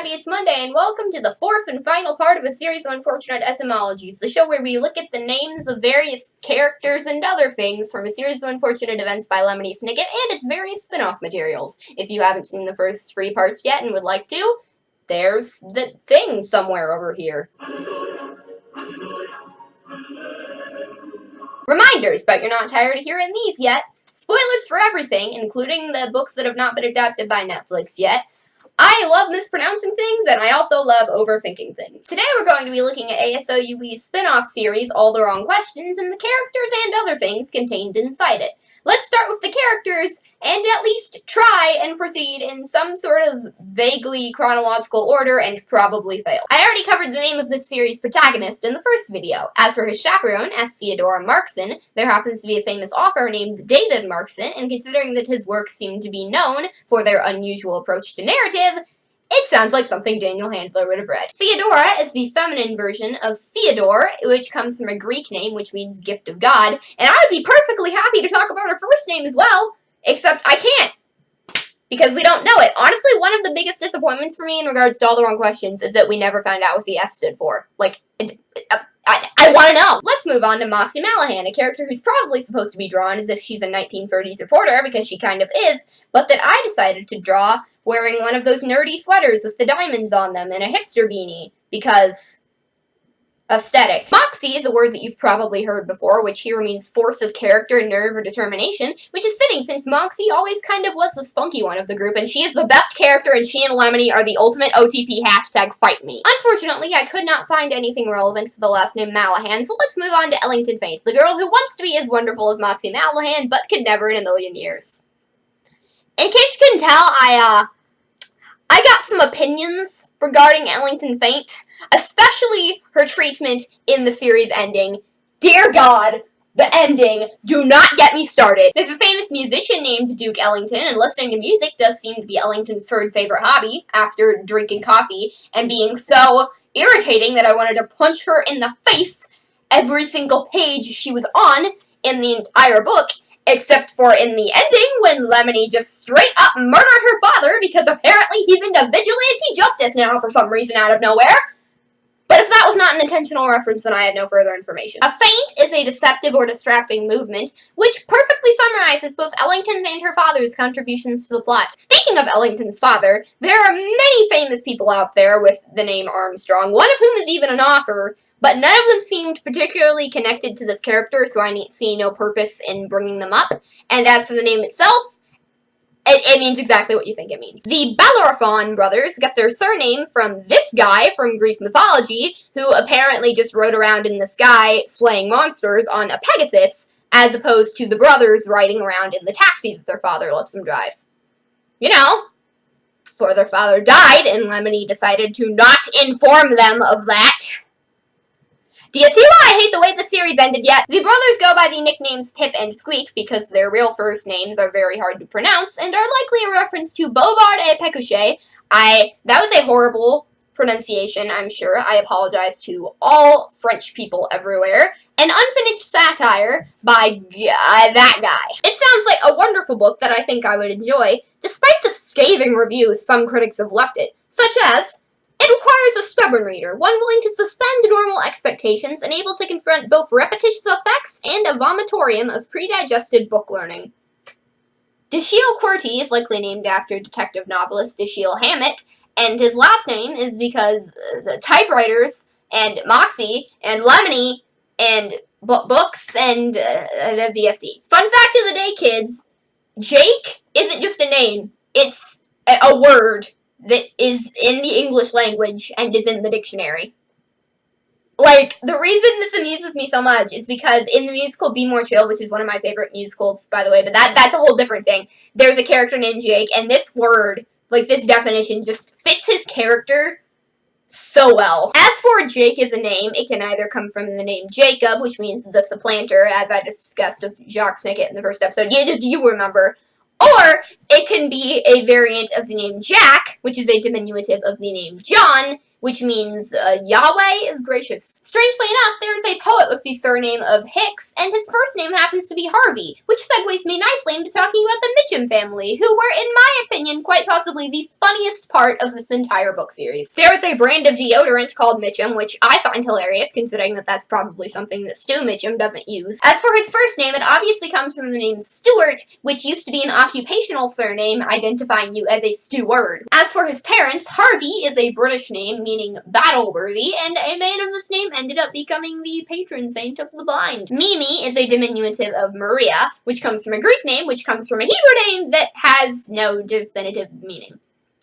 everybody, it's Monday, and welcome to the fourth and final part of a series of unfortunate etymologies, the show where we look at the names of various characters and other things from a series of unfortunate events by Lemony Snicket and its various spin-off materials. If you haven't seen the first 3 parts yet and would like to, there's the thing somewhere over here. Reminders, but you're not tired of hearing these yet. Spoilers for everything, including the books that have not been adapted by Netflix yet. I love mispronouncing things, and I also love overthinking things. Today we're going to be looking at ASOUE's spin-off series, All the Wrong Questions, and the characters and other things contained inside it. Let's start with the characters, and at least try and proceed in some sort of vaguely chronological order, and probably fail. I already covered the name of this series' protagonist in the first video. As for his chaperone, as Theodora Markson, there happens to be a famous author named David Markson, and considering that his works seem to be known for their unusual approach to narrative, it sounds like something Daniel Handler would have read. Theodora is the feminine version of Theodore, which comes from a Greek name which means gift of God, and I would be perfectly happy to talk about her first name as well, except I can't, because we don't know it. Honestly, one of the biggest disappointments for me in regards to All the Wrong Questions is that we never found out what the S stood for. Like, I want to know! Let's move on to Moxie Mallahan, a character who's probably supposed to be drawn as if she's a 1930s reporter, because she kind of is, but that I decided to draw wearing one of those nerdy sweaters with the diamonds on them and a hipster beanie, because aesthetic. Moxie is a word that you've probably heard before, which here means force of character, nerve, or determination, which is fitting since Moxie always kind of was the spunky one of the group, and she is the best character, and she and Lemony are the ultimate OTP hashtag fight me. Unfortunately, I could not find anything relevant for the last name Mallahan, so let's move on to Ellington Faint, the girl who wants to be as wonderful as Moxie Mallahan, but could never in a million years. In case you couldn't tell, I got some opinions regarding Ellington Faint, especially her treatment in the series ending. Dear God, the ending, do not get me started. There's a famous musician named Duke Ellington, and listening to music does seem to be Ellington's third favorite hobby, after drinking coffee, and being so irritating that I wanted to punch her in the face every single page she was on in the entire book, except for in the ending, when Lemony just straight up murdered her father because apparently he's into vigilante justice now for some reason out of nowhere. But if that was not an intentional reference, then I have no further information. A feint is a deceptive or distracting movement, which perfectly summarizes both Ellington's and her father's contributions to the plot. Speaking of Ellington's father, there are many famous people out there with the name Armstrong, one of whom is even an author, but none of them seemed particularly connected to this character, so I see no purpose in bringing them up. And as for the name itself, it means exactly what you think it means. The Bellerophon brothers got their surname from this guy from Greek mythology, who apparently just rode around in the sky slaying monsters on a Pegasus, as opposed to the brothers riding around in the taxi that their father lets them drive. You know, before their father died, and Lemony decided to not inform them of that. Do you see why I hate the way the series ended yet? The brothers go by the nicknames Pip and Squeak because their real first names are very hard to pronounce and are likely a reference to Bovard et Pécuchet. That was a horrible pronunciation, I'm sure. I apologize to all French people everywhere. An unfinished satire by that guy. It sounds like a wonderful book that I think I would enjoy, despite the scathing reviews some critics have left it, such as, it requires a stubborn reader, one willing to suspend normal expectations and able to confront both repetitious effects and a vomitorium of predigested book learning. Dashiell Quirty is likely named after detective novelist Dashiell Hammett, and his last name is because the typewriters, and Moxie, and Lemony, and books, and VFD. Fun fact of the day, kids, Jake isn't just a name, it's a word that is in the English language and is in the dictionary. Like, the reason this amuses me so much is because in the musical Be More Chill, which is one of my favorite musicals, by the way, but that's a whole different thing, there's a character named Jake, and this word, like this definition, just fits his character so well. As for Jake as a name, it can either come from the name Jacob, which means the supplanter, as I discussed with Jacques Snicket in the first episode. Do you remember? Or it can be a variant of the name Jack, which is a diminutive of the name John, which means Yahweh is gracious. Strangely enough, there is a poet with the surname of Hicks, and his first name happens to be Harvey, which segues me nicely into talking about the Mitchum family, who were, in my opinion, quite possibly the funniest part of this entire book series. There is a brand of deodorant called Mitchum, which I find hilarious, considering that that's probably something that Stu Mitchum doesn't use. As for his first name, it obviously comes from the name Stuart, which used to be an occupational surname identifying you as a steward. As for his parents, Harvey is a British name meaning battle-worthy, and a man of this name ended up becoming the patron saint of the blind. Mimi is a diminutive of Maria, which comes from a Greek name, which comes from a Hebrew name that has no definitive meaning.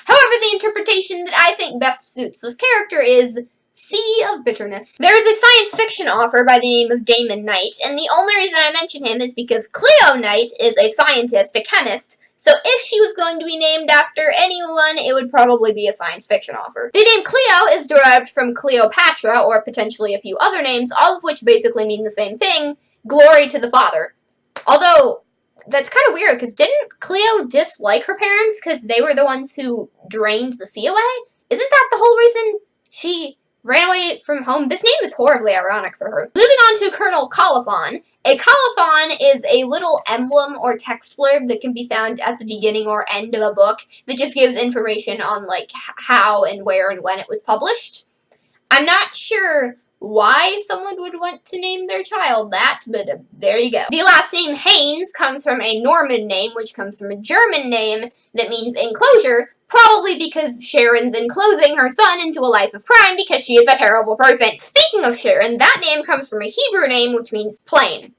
However, the interpretation that I think best suits this character is Sea of Bitterness. There is a science fiction author by the name of Damon Knight, and the only reason I mention him is because Cleo Knight is a scientist, a chemist, so if she was going to be named after anyone, it would probably be a science fiction author. The name Cleo is derived from Cleopatra, or potentially a few other names, all of which basically mean the same thing, glory to the father. Although, that's kind of weird, because didn't Cleo dislike her parents because they were the ones who drained the sea away? Isn't that the whole reason she ran away from home? This name is horribly ironic for her. Moving on to Colonel Colophon. A colophon is a little emblem or text blurb that can be found at the beginning or end of a book that just gives information on, like, how and where and when it was published. I'm not sure why someone would want to name their child that, but there you go. The last name Haynes comes from a Norman name, which comes from a German name that means enclosure, probably because Sharon's enclosing her son into a life of crime because she is a terrible person. Speaking of Sharon, that name comes from a Hebrew name which means plain.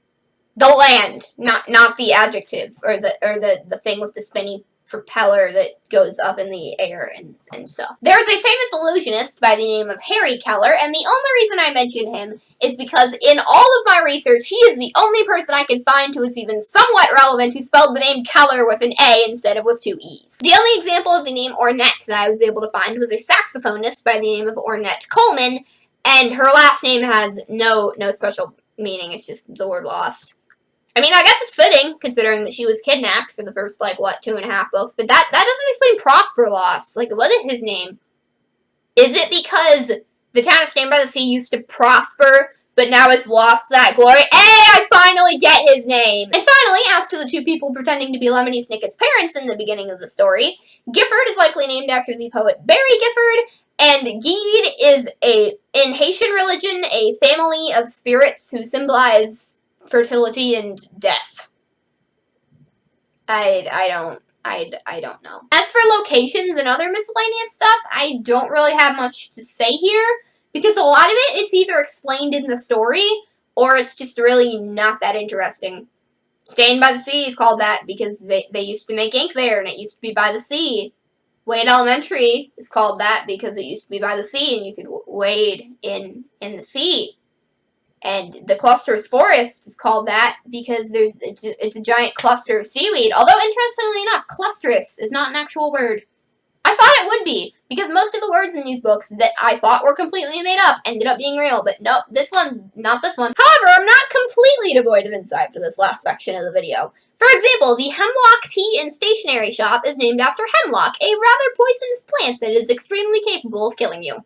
The land, not the adjective, or the thing with the spinny propeller that goes up in the air and stuff. There is a famous illusionist by the name of Harry Keller, and the only reason I mention him is because in all of my research, he is the only person I could find who is even somewhat relevant who spelled the name Keller with an A instead of with two E's. The only example of the name Ornette that I was able to find was a saxophonist by the name of Ornette Coleman, and her last name has no special meaning, it's just the word lost. I mean, I guess it's fitting, considering that she was kidnapped for the first, 2.5 books, but that doesn't explain Prosper Lost. What is his name? Is it because the town of Stand by the Sea used to prosper, but now it's lost that glory? Hey, I finally get his name! And finally, as to the two people pretending to be Lemony Snicket's parents in the beginning of the story, Gifford is likely named after the poet Barry Gifford, and Gede is, in Haitian religion, a family of spirits who symbolize fertility and death. I don't know. As for locations and other miscellaneous stuff, I don't really have much to say here, because a lot of it's either explained in the story, or it's just really not that interesting. Stand by the Sea is called that because they used to make ink there, and it used to be by the sea. Wade Elementary is called that because it used to be by the sea, and you could wade in the sea. And the Cluster's Forest is called that because it's a giant cluster of seaweed. Although, interestingly enough, clusterous is not an actual word. I thought it would be, because most of the words in these books that I thought were completely made up ended up being real, but nope, not this one. However, I'm not completely devoid of insight for this last section of the video. For example, the Hemlock Tea and Stationery Shop is named after hemlock, a rather poisonous plant that is extremely capable of killing you.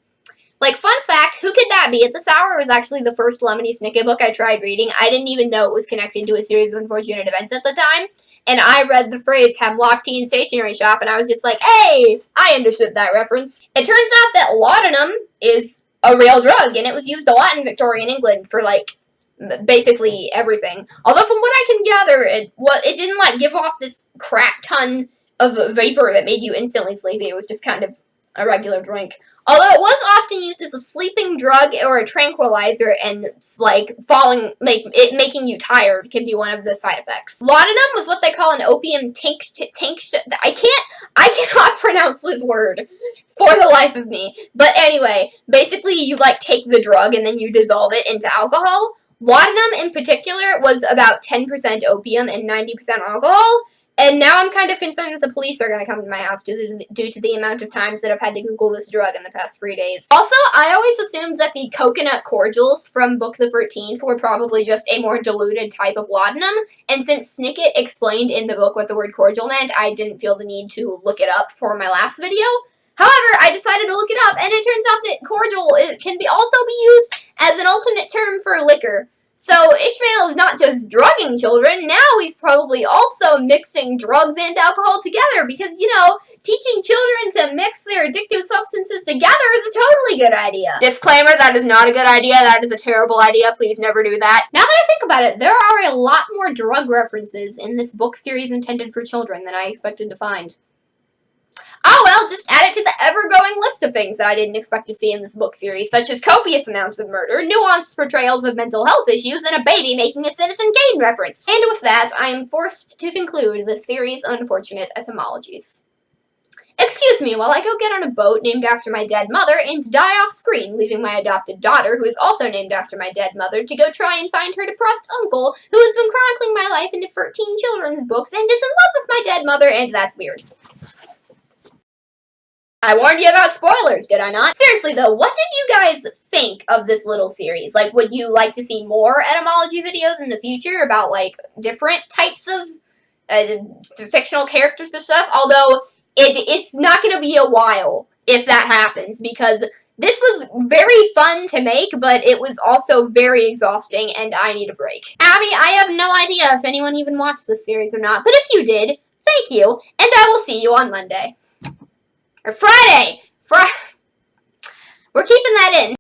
Fun fact, who could that be? At this hour, it was actually the first Lemony Snicket book I tried reading. I didn't even know it was connected to a series of unfortunate events at the time. And I read the phrase Hemlock Tea and Stationery Shop, and I was just like, hey, I understood that reference. It turns out that laudanum is a real drug, and it was used a lot in Victorian England for, basically everything. Although, from what I can gather, it didn't, give off this crap ton of vapor that made you instantly sleepy. It was just kind of a regular drink. Although it was often used as a sleeping drug or a tranquilizer, and making you tired can be one of the side effects. Laudanum was what they call an opium tincture. I cannot pronounce this word for the life of me. But anyway, basically you take the drug and then you dissolve it into alcohol. Laudanum in particular was about 10% opium and 90% alcohol. And now I'm kind of concerned that the police are going to come to my house due to the amount of times that I've had to Google this drug in the past 3 days. Also, I always assumed that the coconut cordials from Book the 13th were probably just a more diluted type of laudanum, and since Snicket explained in the book what the word cordial meant, I didn't feel the need to look it up for my last video. However, I decided to look it up, and it turns out that cordial can also be used as an alternate term for liquor. So Ishmael is not just drugging children, now he's probably also mixing drugs and alcohol together because, you know, teaching children to mix their addictive substances together is a totally good idea. Disclaimer, that is not a good idea. That is a terrible idea. Please never do that. Now that I think about it, there are a lot more drug references in this book series intended for children than I expected to find. Oh well, just add it to the ever-growing list of things that I didn't expect to see in this book series, such as copious amounts of murder, nuanced portrayals of mental health issues, and a baby making a Citizen Kane reference. And with that, I am forced to conclude the series' unfortunate etymologies. Excuse me while I go get on a boat named after my dead mother and die off screen, leaving my adopted daughter, who is also named after my dead mother, to go try and find her depressed uncle, who has been chronicling my life into 13 children's books and is in love with my dead mother, and that's weird. I warned you about spoilers, did I not? Seriously though, what did you guys think of this little series? Like, would you like to see more etymology videos in the future about, like, different types of fictional characters or stuff? Although, it's not going to be a while if that happens, because this was very fun to make, but it was also very exhausting, and I need a break. Abby, I have no idea if anyone even watched this series or not, but if you did, thank you, and I will see you on Monday. Or Friday! We're keeping that in.